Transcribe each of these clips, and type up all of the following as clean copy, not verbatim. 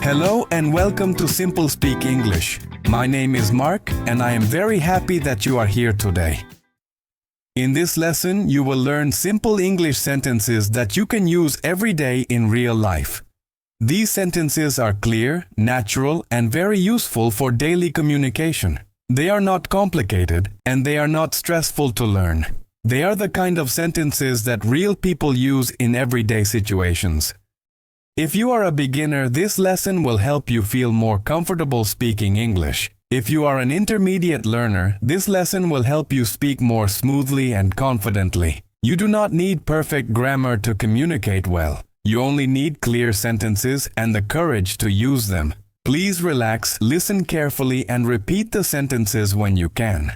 Hello and welcome to SimpleSpeak English. My name is Mark and I am very happy that you are here today. In this lesson, you will learn simple English sentences that you can use every day in real life. These sentences are clear, natural, and very useful for daily communication. They are not complicated and they are not stressful to learn. They are the kind of sentences that real people use in everyday situations. If you are a beginner, this lesson will help you feel more comfortable speaking English. If you are an intermediate learner, this lesson will help you speak more smoothly and confidently. You do not need perfect grammar to communicate well. You only need clear sentences and the courage to use them. Please relax, listen carefully, and repeat the sentences when you can.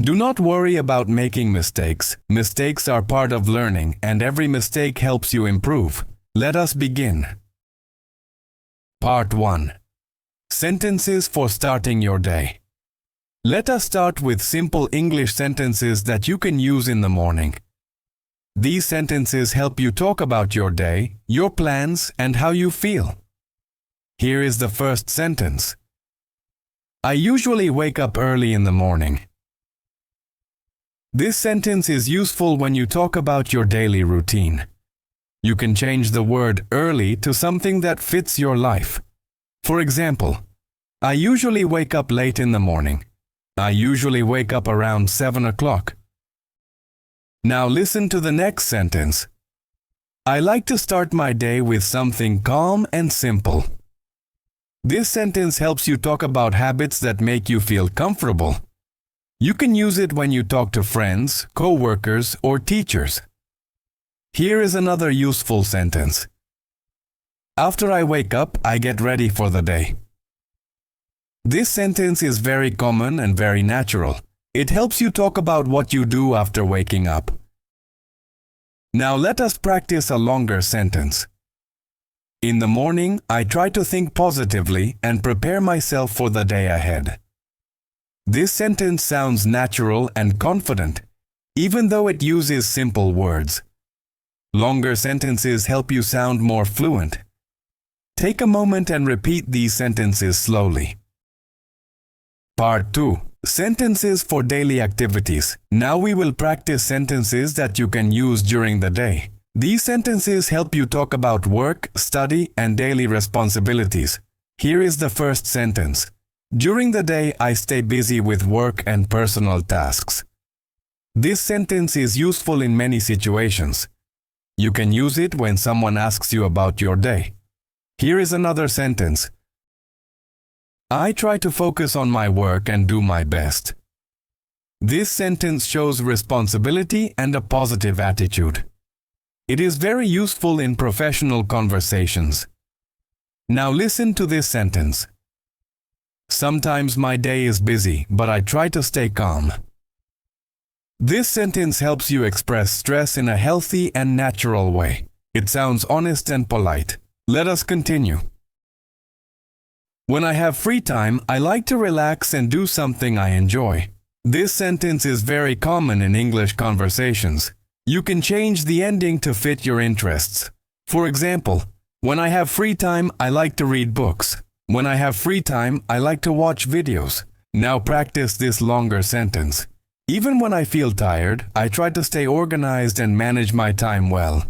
Do not worry about making mistakes. Mistakes are part of learning, and every mistake helps you improve. Let us begin. Part 1. Sentences for starting your day. Let us start with simple English sentences that you can use in the morning. These sentences help you talk about your day, your plans, and how you feel. Here is the first sentence. I usually wake up early in the morning. This sentence is useful when you talk about your daily routine. You can change the word early to something that fits your life. For example, I usually wake up late in the morning. I usually wake up around 7 o'clock. Now listen to the next sentence. I like to start my day with something calm and simple. This sentence helps you talk about habits that make you feel comfortable. You can use it when you talk to friends, co-workers, or teachers. Here is another useful sentence. After I wake up, I get ready for the day. This sentence is very common and very natural. It helps you talk about what you do after waking up. Now let us practice a longer sentence. In the morning, I try to think positively and prepare myself for the day ahead. This sentence sounds natural and confident, even though it uses simple words. Longer sentences help you sound more fluent. Take a moment and repeat these sentences slowly. Part 2. Sentences for daily activities. Now we will practice sentences that you can use during the day. These sentences help you talk about work, study, and daily responsibilities. Here is the first sentence. During the day, I stay busy with work and personal tasks. This sentence is useful in many situations. You can use it when someone asks you about your day. Here is another sentence. I try to focus on my work and do my best. This sentence shows responsibility and a positive attitude. It is very useful in professional conversations. Now listen to this sentence. Sometimes my day is busy, but I try to stay calm. This sentence helps you express stress in a healthy and natural way. It sounds honest and polite. Let us continue. When I have free time, I like to relax and do something I enjoy. This sentence is very common in English conversations. You can change the ending to fit your interests. For example, when I have free time, I like to read books. When I have free time, I like to watch videos. Now practice this longer sentence. Even when I feel tired, I try to stay organized and manage my time well.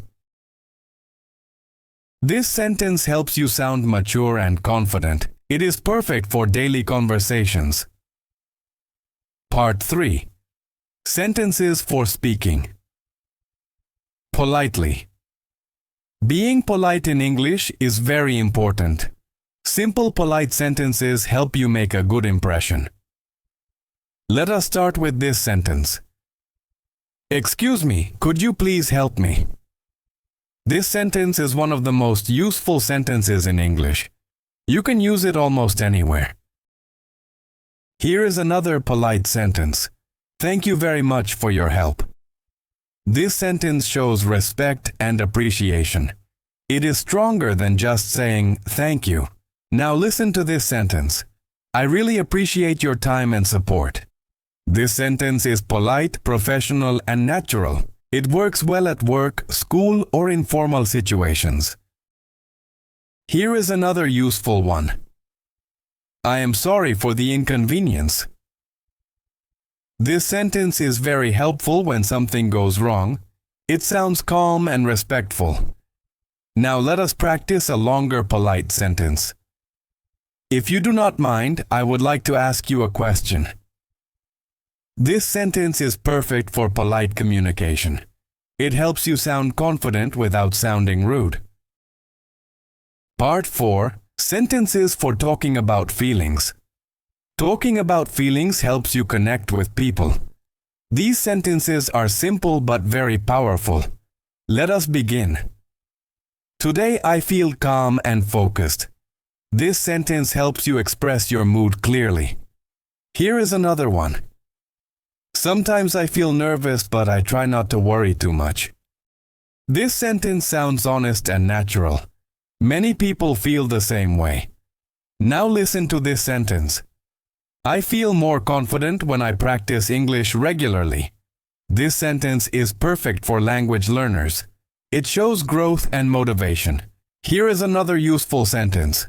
This sentence helps you sound mature and confident. It is perfect for daily conversations. Part 3. Sentences for speaking. Politely. Being polite in English is very important. Simple, polite sentences help you make a good impression. Let us start with this sentence. Excuse me, could you please help me? This sentence is one of the most useful sentences in English. You can use it almost anywhere. Here is another polite sentence. Thank you very much for your help. This sentence shows respect and appreciation. It is stronger than just saying thank you. Now listen to this sentence. I really appreciate your time and support. This sentence is polite, professional, and natural. It works well at work, school, or informal situations. Here is another useful one. I am sorry for the inconvenience. This sentence is very helpful when something goes wrong. It sounds calm and respectful. Now let us practice a longer polite sentence. If you do not mind, I would like to ask you a question. This sentence is perfect for polite communication. It helps you sound confident without sounding rude. Part 4. Sentences for talking about feelings. Talking about feelings helps you connect with people. These sentences are simple but very powerful. Let us begin. Today I feel calm and focused. This sentence helps you express your mood clearly. Here is another one. Sometimes I feel nervous, but I try not to worry too much. This sentence sounds honest and natural. Many people feel the same way. Now listen to this sentence. I feel more confident when I practice English regularly. This sentence is perfect for language learners. It shows growth and motivation. Here is another useful sentence.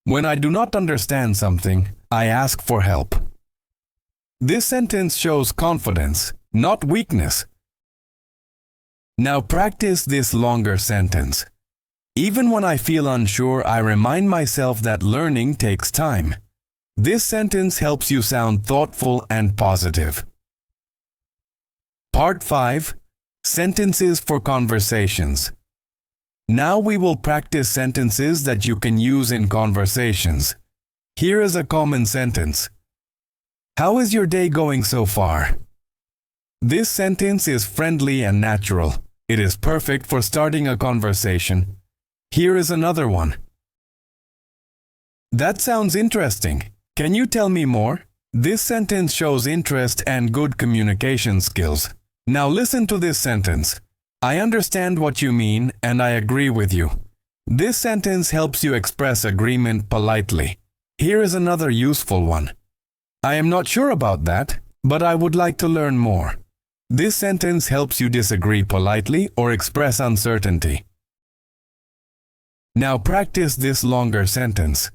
When I do not understand something, I ask for help. This sentence shows confidence, not weakness. Now practice this longer sentence. Even when I feel unsure, I remind myself that learning takes time. This sentence helps you sound thoughtful and positive. Part 5. Sentences for conversations. Now we will practice sentences that you can use in conversations. Here is a common sentence. How is your day going so far? This sentence is friendly and natural. It is perfect for starting a conversation. Here is another one. That sounds interesting. Can you tell me more? This sentence shows interest and good communication skills. Now listen to this sentence. I understand what you mean and I agree with you. This sentence helps you express agreement politely. Here is another useful one. I am not sure about that, but I would like to learn more. This sentence helps you disagree politely or express uncertainty. Now practice this longer sentence.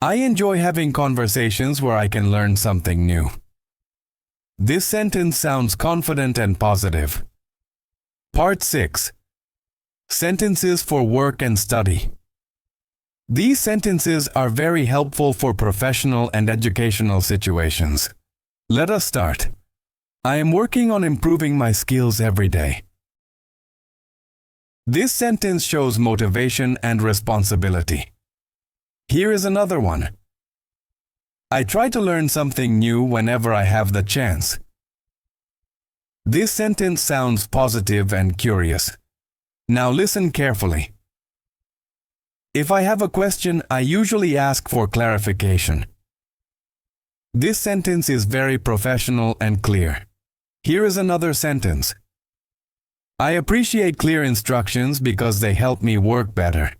I enjoy having conversations where I can learn something new. This sentence sounds confident and positive. Part 6. Sentences for work and study. These sentences are very helpful for professional and educational situations. Let us start. I am working on improving my skills every day. This sentence shows motivation and responsibility. Here is another one. I try to learn something new whenever I have the chance. This sentence sounds positive and curious. Now listen carefully. If I have a question, I usually ask for clarification. This sentence is very professional and clear. Here is another sentence. I appreciate clear instructions because they help me work better.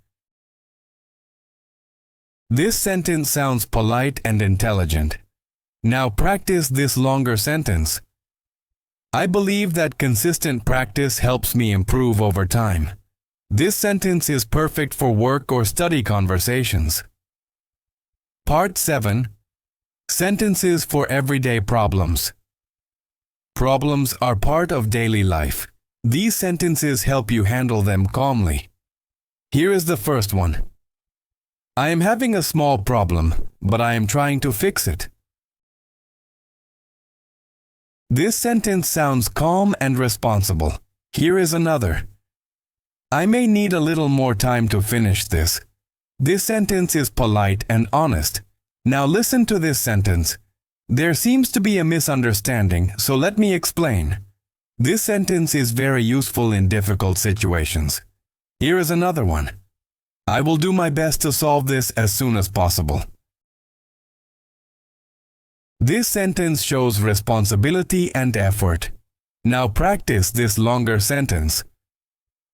This sentence sounds polite and intelligent. Now practice this longer sentence. I believe that consistent practice helps me improve over time. This sentence is perfect for work or study conversations. Part 7. Sentences for everyday problems. Problems are part of daily life. These sentences help you handle them calmly. Here is the first one. I am having a small problem, but I am trying to fix it. This sentence sounds calm and responsible. Here is another. I may need a little more time to finish this. This sentence is polite and honest. Now listen to this sentence. There seems to be a misunderstanding, so let me explain. This sentence is very useful in difficult situations. Here is another one. I will do my best to solve this as soon as possible. This sentence shows responsibility and effort. Now practice this longer sentence.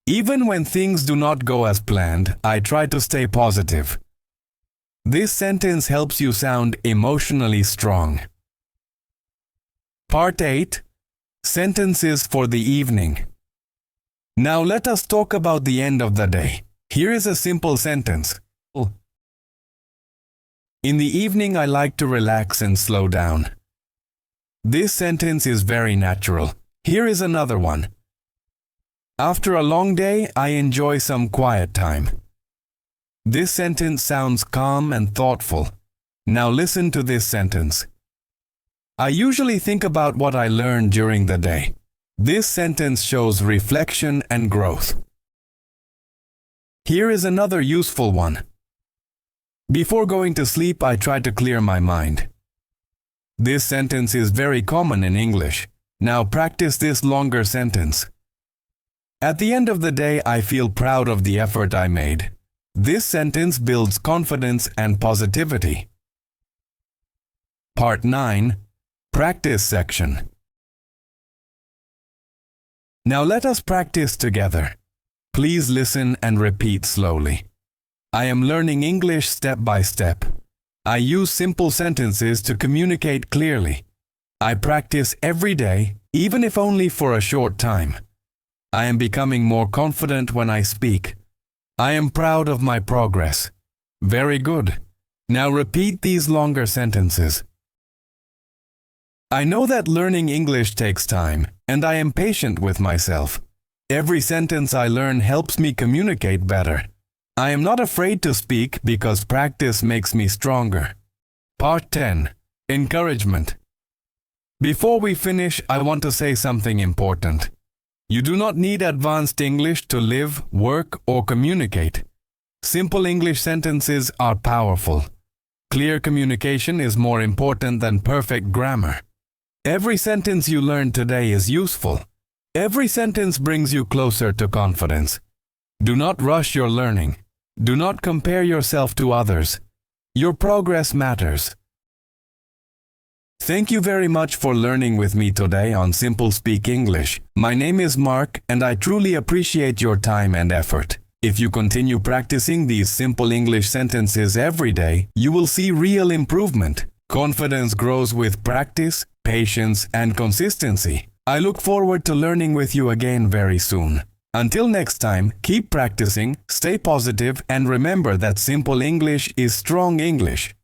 Even when things do not go as planned, I try to stay positive. This sentence helps you sound emotionally strong. Part 8. Sentences for the evening. Now let us talk about the end of the day. Here is a simple sentence. In the evening I like to relax and slow down. This sentence is very natural. Here is another one. After a long day, I enjoy some quiet time. This sentence sounds calm and thoughtful. Now listen to this sentence. I usually think about what I learned during the day. This sentence shows reflection and growth. Here is another useful one. Before going to sleep, I try to clear my mind. This sentence is very common in English. Now practice this longer sentence. At the end of the day, I feel proud of the effort I made. This sentence builds confidence and positivity. Part 9. Practice section. Now let us practice together. Please listen and repeat slowly. I am learning English step by step. I use simple sentences to communicate clearly. I practice every day, even if only for a short time. I am becoming more confident when I speak. I am proud of my progress. Very good. Now repeat these longer sentences. I know that learning English takes time, and I am patient with myself. Every sentence I learn helps me communicate better. I am not afraid to speak because practice makes me stronger. Part 10. Encouragement. Before we finish, I want to say something important. You do not need advanced English to live, work, or communicate. Simple English sentences are powerful. Clear communication is more important than perfect grammar. Every sentence you learn today is useful. Every sentence brings you closer to confidence. Do not rush your learning. Do not compare yourself to others. Your progress matters. Thank you very much for learning with me today on SimpleSpeak English. My name is Mark, and I truly appreciate your time and effort. If you continue practicing these simple English sentences every day, you will see real improvement. Confidence grows with practice, patience, and consistency. I look forward to learning with you again very soon. Until next time, keep practicing, stay positive, and remember that simple English is strong English.